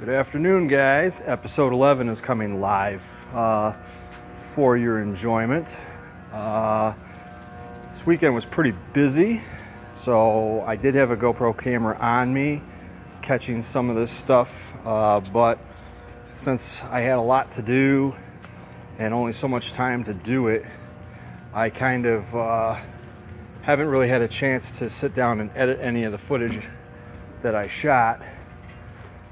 Good afternoon, guys. Episode 11 is coming live for your enjoyment. This weekend was pretty busy, so I did have a GoPro camera on me catching some of this stuff, but since I had a lot to do and only so much time to do it, I kind of haven't really had a chance to sit down and edit any of the footage that I shot.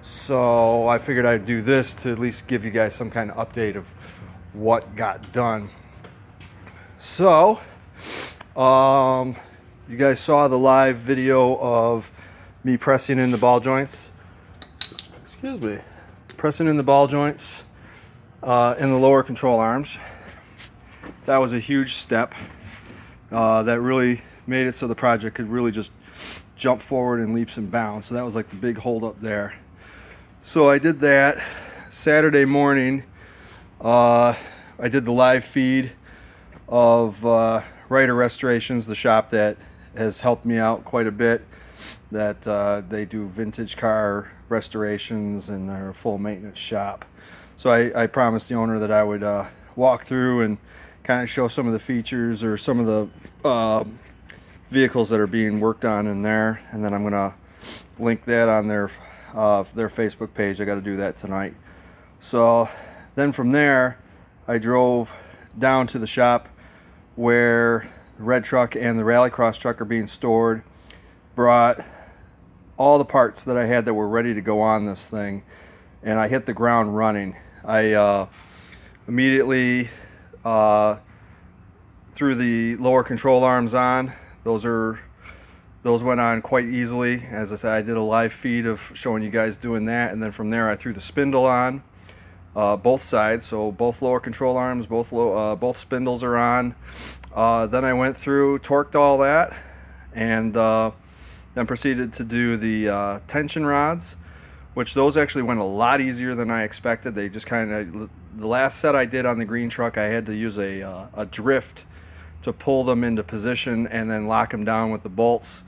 So I figured I'd do this to at least give you guys some kind of update of what got done. So, you guys saw the live video of me pressing in the ball joints. Excuse me. Pressing in the ball joints in the lower control arms. That was a huge step. That really made it so the project could really just jump forward in leaps and bounds. So that was like the big hold up there. So I did that. Saturday morning, I did the live feed of Writer Restorations, the shop that has helped me out quite a bit. That they do vintage car restorations and they're a full maintenance shop. So I promised the owner that I would walk through and kind of show some of the features or some of the vehicles that are being worked on in there, and then I'm gonna link that on their Facebook page. I got to do that tonight. So then from there I drove down to the shop where the red truck and the rallycross truck are being stored, brought all the parts that I had that were ready to go on this thing, and I hit the ground running. I immediately threw the lower control arms on. Those went on quite easily. As I said, I did a live feed of showing you guys doing that, and then from there I threw the spindle on both sides, so both lower control arms, both spindles are on. Then I went through, torqued all that, and then proceeded to do the tension rods, which those actually went a lot easier than I expected. They just kind of, the last set I did on the green truck, I had to use a drift to pull them into position and then lock them down with the bolts.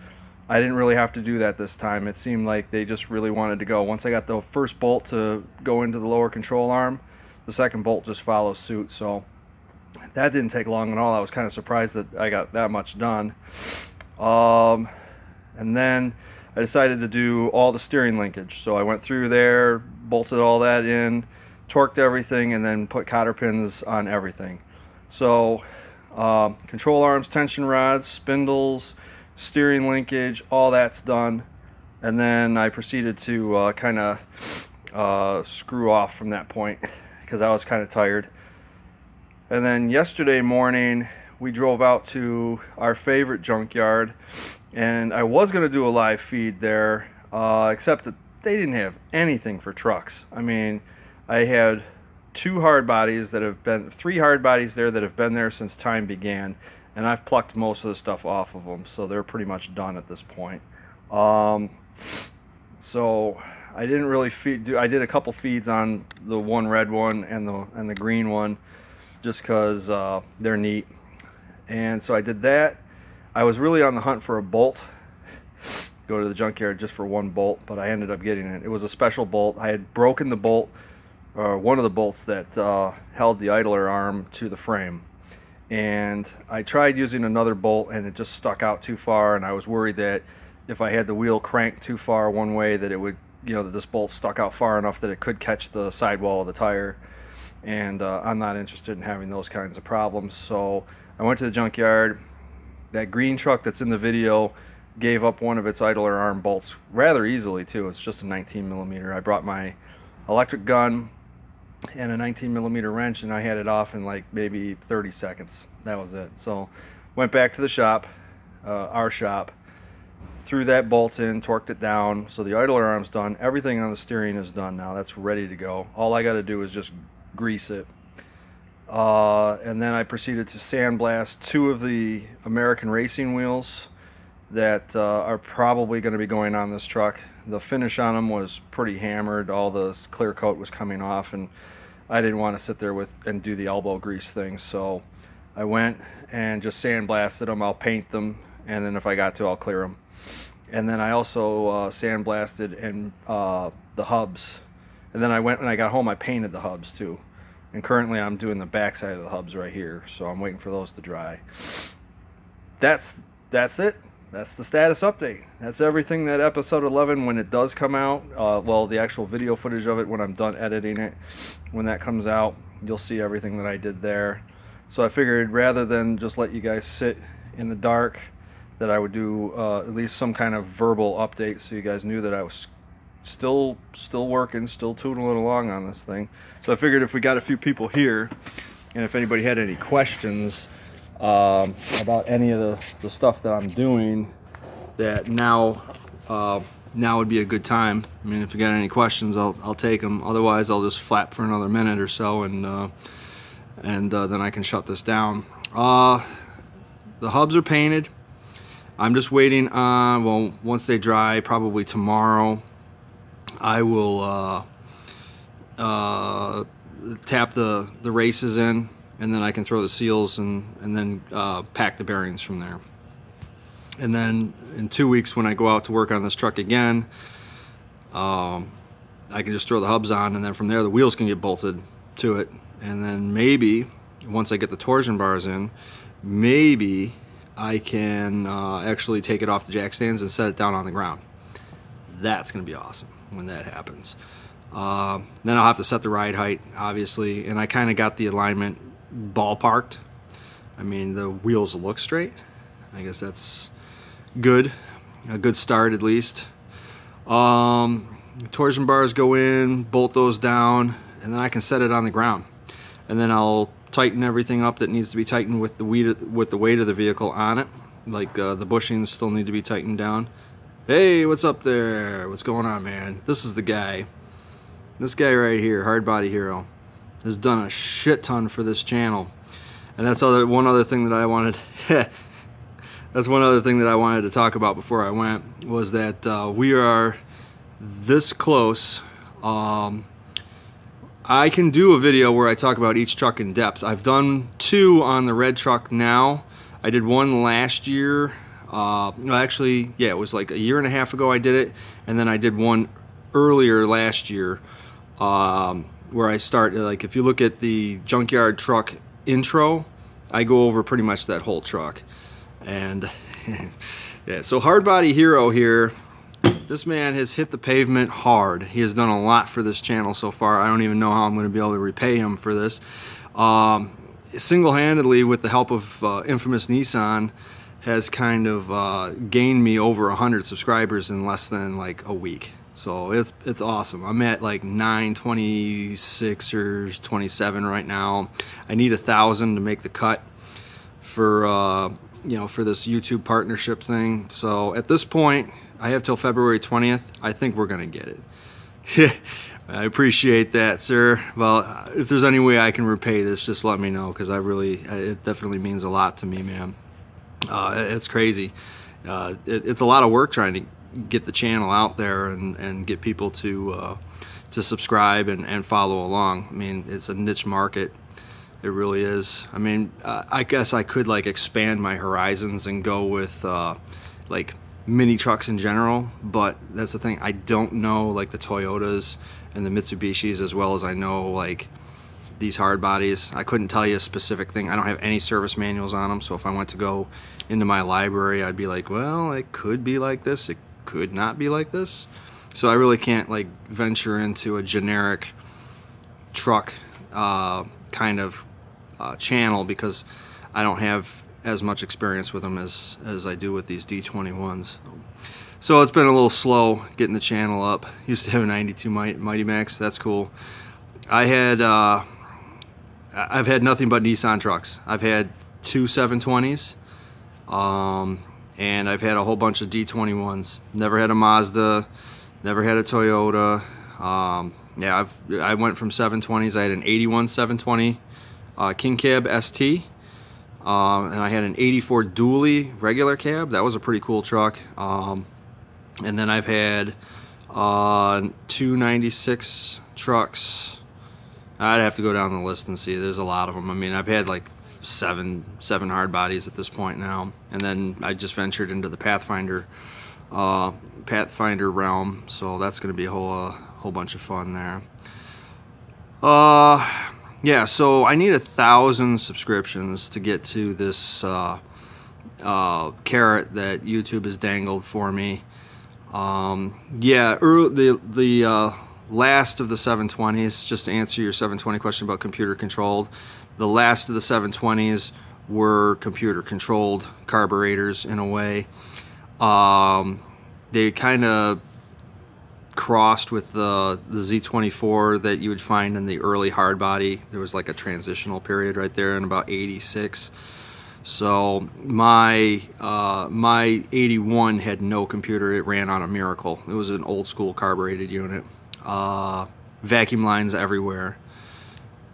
I didn't really have to do that this time. It seemed like they just really wanted to go. Once I got the first bolt to go into the lower control arm, the second bolt just follows suit. So that didn't take long at all. I was kind of surprised that I got that much done. And then I decided to do all the steering linkage. So I went through there, bolted all that in, torqued everything, and then put cotter pins on everything. So control arms, tension rods, spindles, steering linkage, all that's done. And then I proceeded to kind of screw off from that point because I was kind of tired. And then yesterday morning we drove out to our favorite junkyard, and I was going to do a live feed there, except that they didn't have anything for trucks. I mean, I had three hard bodies there that have been there since time began, and I've plucked most of the stuff off of them, so they're pretty much done at this point. So I didn't really I did a couple feeds on the one red one and the green one, just because they're neat. And so I did that. I was really on the hunt for a bolt. Go to the junkyard just for one bolt, but I ended up getting it. It was a special bolt. I had broken the bolt, one of the bolts that held the idler arm to the frame, and I tried using another bolt and it just stuck out too far, and I was worried that if I had the wheel cranked too far one way that it would, that this bolt stuck out far enough that it could catch the sidewall of the tire, and I'm not interested in having those kinds of problems. So I went to the junkyard. That green truck that's in the video gave up one of its idler arm bolts rather easily too. It's just a 19mm. I brought my electric gun and a 19mm wrench, and I had it off in like maybe 30 seconds. That was it. So went back to the shop, our shop, threw that bolt in, torqued it down. So the idler arm's done. Everything on the steering is done now. That's ready to go. All I got to do is just grease it. And then I proceeded to sandblast two of the American racing wheels that are probably going to be going on this truck. The finish on them was pretty hammered. All the clear coat was coming off, and I didn't want to sit there and do the elbow grease thing. So I went and just sandblasted them. I'll paint them, and then if I got to, I'll clear them. And then I also sandblasted and the hubs And then when I got home, I painted the hubs too. And currently I'm doing the back side of the hubs right here, so I'm waiting for those to dry. That's it. That's the status update. That's everything that episode 11, when it does come out, well, the actual video footage of it when I'm done editing it, when that comes out, you'll see everything that I did there. So I figured rather than just let you guys sit in the dark, that I would do at least some kind of verbal update so you guys knew that I was still working, still tootling along on this thing. So I figured if we got a few people here, and if anybody had any questions about any of the stuff that I'm doing, that now would be a good time. I mean, if you got any questions, I'll take them. Otherwise, I'll just flap for another minute or so, and then I can shut this down. The hubs are painted. I'm just waiting on, well, once they dry, probably tomorrow, I will tap the races in, and then I can throw the seals and then pack the bearings from there. And then in 2 weeks when I go out to work on this truck again, I can just throw the hubs on, and then from there the wheels can get bolted to it. And then maybe, once I get the torsion bars in, maybe I can actually take it off the jack stands and set it down on the ground. That's going to be awesome when that happens. Then I'll have to set the ride height, obviously, and I kind of got the alignment ballparked. I mean, the wheels look straight. I guess that's good. A good start, at least. Torsion bars go in, bolt those down, and then I can set it on the ground. And then I'll tighten everything up that needs to be tightened with the weight of the vehicle on it. Like the bushings still need to be tightened down. Hey, what's up there? What's going on, man? This is the guy. This guy right here, Hard Body Hero, has done a shit ton for this channel. And that's one other thing that I wanted. That's one other thing that I wanted to talk about before I went, was that we are this close. I can do a video where I talk about each truck in depth. I've done 2 on the red truck now. I did one last year. No, actually, yeah, it was like a year and a half ago I did it. And then I did one earlier last year where I start, like, if you look at the junkyard truck intro, I go over pretty much that whole truck. And yeah, so Hard Body Hero here, this man has hit the pavement hard. He has done a lot for this channel so far. I don't even know how I'm going to be able to repay him for this. Single-handedly, with the help of infamous Nissan, has kind of gained me over 100 subscribers in less than like a week. So it's awesome. I'm at like 926 or 27 right now. I need 1,000 to make the cut for for this YouTube partnership thing. So at this point, I have till February 20th. I think we're gonna get it. I appreciate that, sir. Well, if there's any way I can repay this, just let me know, because it definitely means a lot to me, man. It's crazy. It's a lot of work trying to get the channel out there and get people to subscribe and follow along. I mean, it's a niche market. It really is. I mean, I guess I could like expand my horizons and go with like mini trucks in general, but that's the thing. I don't know like the Toyotas and the Mitsubishis as well as I know like these hard bodies. I couldn't tell you a specific thing. I don't have any service manuals on them, so if I went to go into my library, I'd be like, well, it could be like this, it could not be like this. So I really can't like venture into a generic truck kind of channel, because I don't have as much experience with them as I do with these D21s. So it's been a little slow getting the channel up. Used to have a 92 Mighty Max. That's cool. I've had nothing but Nissan trucks. I've had 2 720s, and I've had a whole bunch of D21s. Never had a Mazda, never had a Toyota. Yeah, I went from 720s. I had an 81 720 King Cab ST, and I had an 84 dually regular cab. That was a pretty cool truck. And then I've had 2 96 trucks. I'd have to go down the list and see. There's a lot of them. I mean, I've had like seven hard bodies at this point now, and then I just ventured into the Pathfinder realm, so that's going to be a whole bunch of fun there. Yeah, so I need 1,000 subscriptions to get to this carrot that YouTube has dangled for me. Yeah, the last of the 720s, just to answer your 720 question about computer controlled, the last of the 720s were computer controlled carburetors in a way. They kind of crossed with the Z24 that you would find in the early hard body. There was like a transitional period right there in about 86. So my 81 had no computer. It ran on a Miracle. It was an old school carbureted unit. Vacuum lines everywhere.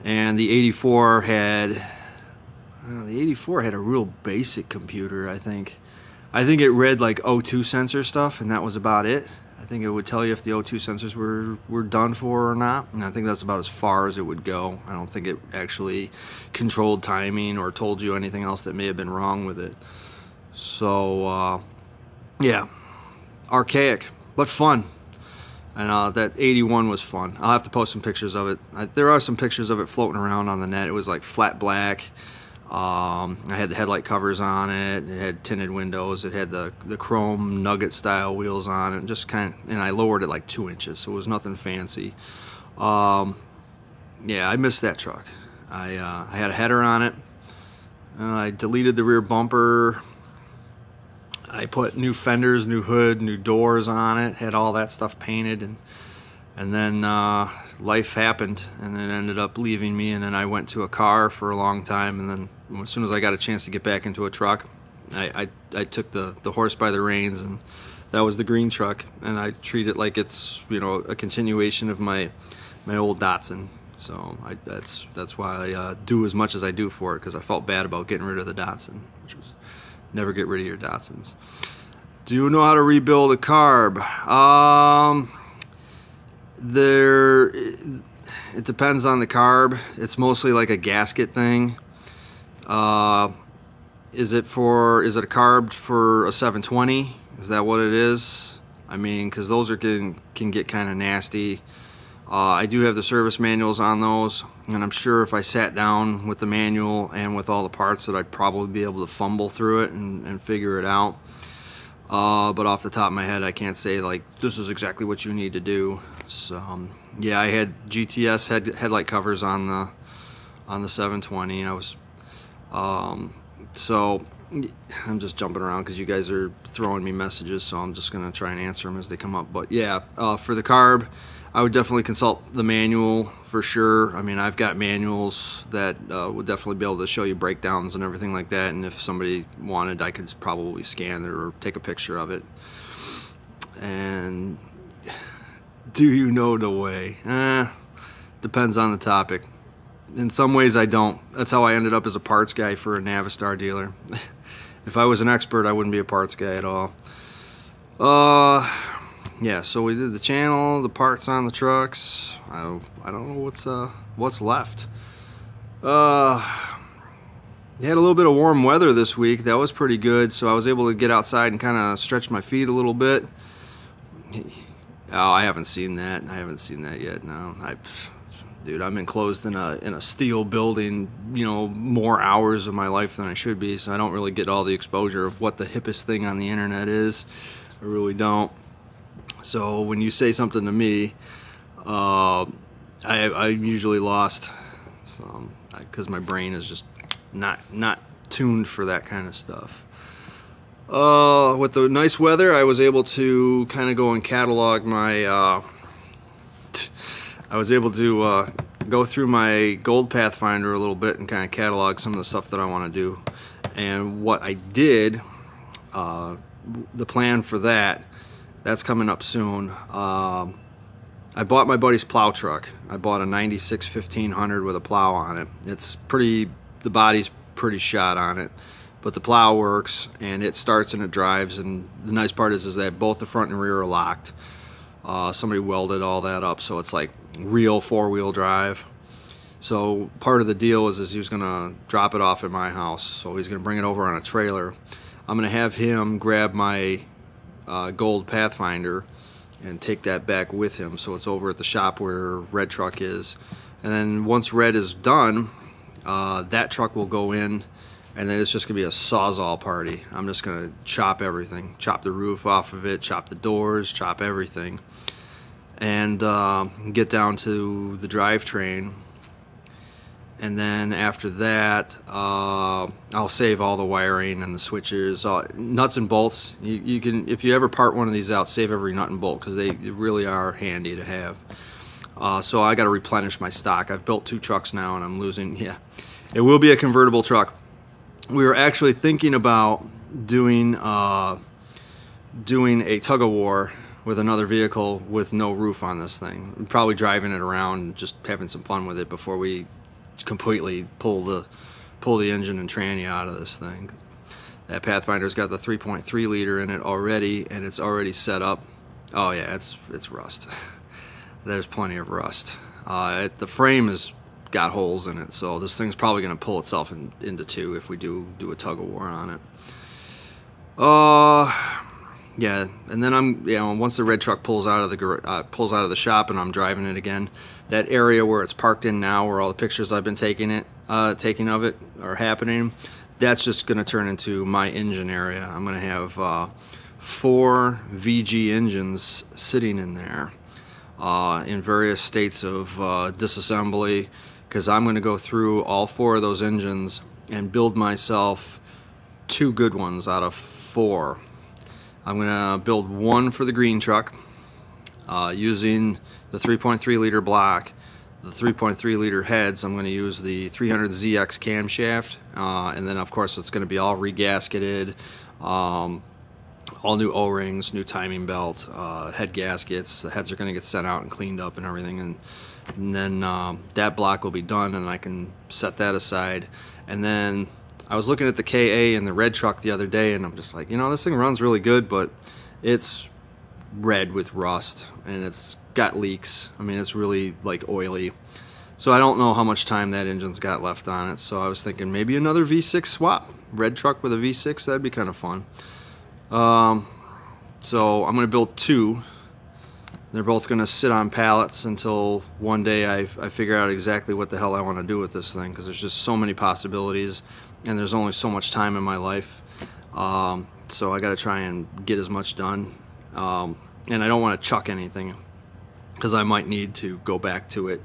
And the 84 had a real basic computer, I think. I think it read like O2 sensor stuff, and that was about it. I think it would tell you if the O2 sensors were done for or not, and I think that's about as far as it would go. I don't think it actually controlled timing or told you anything else that may have been wrong with it. So, yeah, archaic, but fun. And that 81 was fun. I'll have to post some pictures of it. There are some pictures of it floating around on the net. It was like flat black. I had the headlight covers on it. It had tinted windows. It had the chrome nugget style wheels on it. Just and I lowered it like 2 inches, so it was nothing fancy. Yeah, I missed that truck. I had a header on it. I deleted the rear bumper. I put new fenders, new hood, new doors on it. Had all that stuff painted, and then life happened, and it ended up leaving me. And then I went to a car for a long time, and then as soon as I got a chance to get back into a truck, I took the horse by the reins, and that was the green truck. And I treat it like it's, you know, a continuation of my old Datsun. So that's why I do as much as I do for it, because I felt bad about getting rid of the Datsun, which was never get rid of your Datsuns. Do you know how to rebuild a carb? It depends on the carb. It's mostly like a gasket thing. Is it a carb for a 720? Is that what it is? I mean, because those can get kind of nasty. I do have the service manuals on those, and I'm sure if I sat down with the manual and with all the parts that I'd probably be able to fumble through it and figure it out. But off the top of my head, I can't say like this is exactly what you need to do. So yeah, I had GTS headlight covers on the 720. So I'm just jumping around because you guys are throwing me messages, so I'm just gonna try and answer them as they come up. But yeah, for the carb, I would definitely consult the manual for sure. I mean, I've got manuals that would definitely be able to show you breakdowns and everything like that. And if somebody wanted, I could probably scan it or take a picture of it. And do you know the way? Depends on the topic. In some ways, I don't. That's how I ended up as a parts guy for a Navistar dealer. If I was an expert, I wouldn't be a parts guy at all. Yeah, so we did the channel, the parts on the trucks. I don't know what's left. We had a little bit of warm weather this week. That was pretty good, so I was able to get outside and kind of stretch my feet a little bit. Oh, I haven't seen that. I haven't seen that yet. No, dude, I'm enclosed in a steel building, you know, more hours of my life than I should be, so I don't really get all the exposure of what the hippest thing on the internet is. I really don't. So when you say something to me, I'm usually lost, so because my brain is just not tuned for that kind of stuff. With the nice weather, I was able to kind of go and catalog my. I was able to go through my Gold Pathfinder a little bit and kind of catalog some of the stuff that I want to do. And what I did, the plan for that's coming up soon. I bought my buddy's plow truck. I bought a 96 1500 with a plow on it. The body's pretty shot on it, but the plow works and it starts and it drives. And the nice part is that both the front and rear are locked. Somebody welded all that up, so it's like real four-wheel drive. So part of the deal is he was gonna drop it off at my house. So he's gonna bring it over on a trailer. I'm gonna have him grab my Gold Pathfinder and take that back with him, so it's over at the shop where Red Truck is. And then once red is done, that truck will go in, and then it's just gonna be a sawzall party. I'm just gonna chop everything, chop the roof off of it, chop the doors, chop everything, and get down to the drivetrain. And then after that, I'll save all the wiring and the switches, nuts and bolts. You can, if you ever part one of these out, save every nut and bolt, because they really are handy to have. So I got to replenish my stock. I've built 2 trucks now, and I'm losing. Yeah, it will be a convertible truck. We were actually thinking about doing a tug of war with another vehicle with no roof on this thing. Probably driving it around and just having some fun with it before we completely pull the engine and tranny out of this thing. That Pathfinder's got the 3.3 liter in it already, and it's already set up. Oh yeah, it's rust. There's plenty of rust. The frame has got holes in it, so this thing's probably going to pull itself into 2 if we do a tug of war on it. Yeah, and then once the red truck pulls out of the shop and I'm driving it again, that area where it's parked in now, where all the pictures I've been taking of it are happening, that's just going to turn into my engine area. I'm going to have 4 VG engines sitting in there in various states of disassembly, because I'm going to go through all 4 of those engines and build myself 2 good ones out of 4. I'm going to build one for the green truck using the 3.3 liter block. The 3.3 liter heads, I'm going to use the 300ZX camshaft, and then of course it's going to be all regasketed, all new O-rings, new timing belt, head gaskets. The heads are going to get sent out and cleaned up and everything, and then that block will be done, and then I can set that aside. And then I was looking at the KA in the red truck the other day, and I'm just like, this thing runs really good, but it's red with rust, and it's got leaks. I mean, it's really like oily. So I don't know how much time that engine's got left on it. So I was thinking maybe another V6 swap. Red truck with a V6, that'd be kind of fun. So I'm going to build 2. They're both going to sit on pallets until one day I figure out exactly what the hell I want to do with this thing, because there's just so many possibilities, and there's only so much time in my life. So I got to try and get as much done. And I don't want to chuck anything, because I might need to go back to it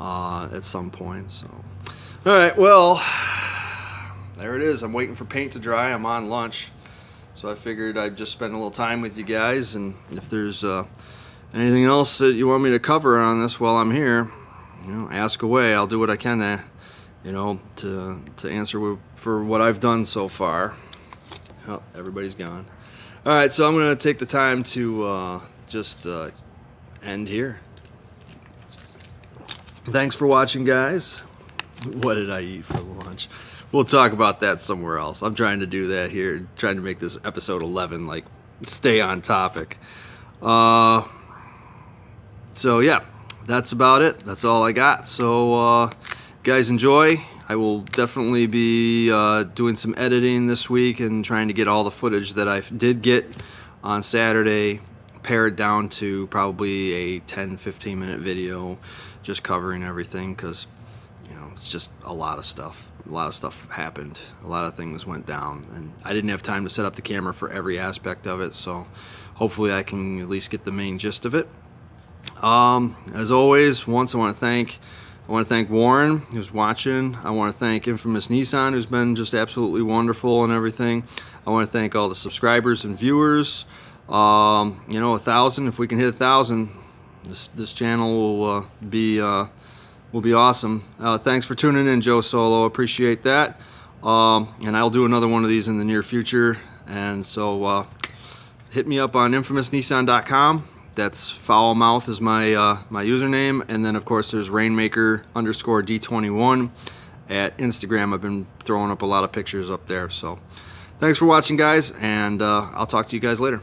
at some point. So, all right, well, there it is. I'm waiting for paint to dry. I'm on lunch, so I figured I'd just spend a little time with you guys, and if there's anything else that you want me to cover on this while I'm here, ask away. I'll do what I can to answer for what I've done so far. Oh, everybody's gone. All right, so I'm going to take the time to just end here. Thanks for watching, guys. What did I eat for lunch? We'll talk about that somewhere else. I'm trying to do that here, trying to make this episode 11 like stay on topic. So yeah, that's about it. That's all I got. So guys, enjoy. I will definitely be doing some editing this week and trying to get all the footage that I did get on Saturday pared down to probably a 10-15 minute video, just covering everything, because it's just a lot of stuff. A lot of stuff happened. A lot of things went down, and I didn't have time to set up the camera for every aspect of it, so hopefully I can at least get the main gist of it. As always, I want to thank Warren, who's watching. I want to thank Infamous Nissan, who's been just absolutely wonderful and everything. I want to thank all the subscribers and viewers. 1,000, if we can hit 1,000, this channel will be awesome. Thanks for tuning in, Joe Solo. Appreciate that. And I'll do another one of these in the near future. And so hit me up on infamousnissan.com. That's Foul Mouth is my my username, and then of course there's Rainmaker_D21 at Instagram. I've been throwing up a lot of pictures up there. So thanks for watching, guys, and I'll talk to you guys later.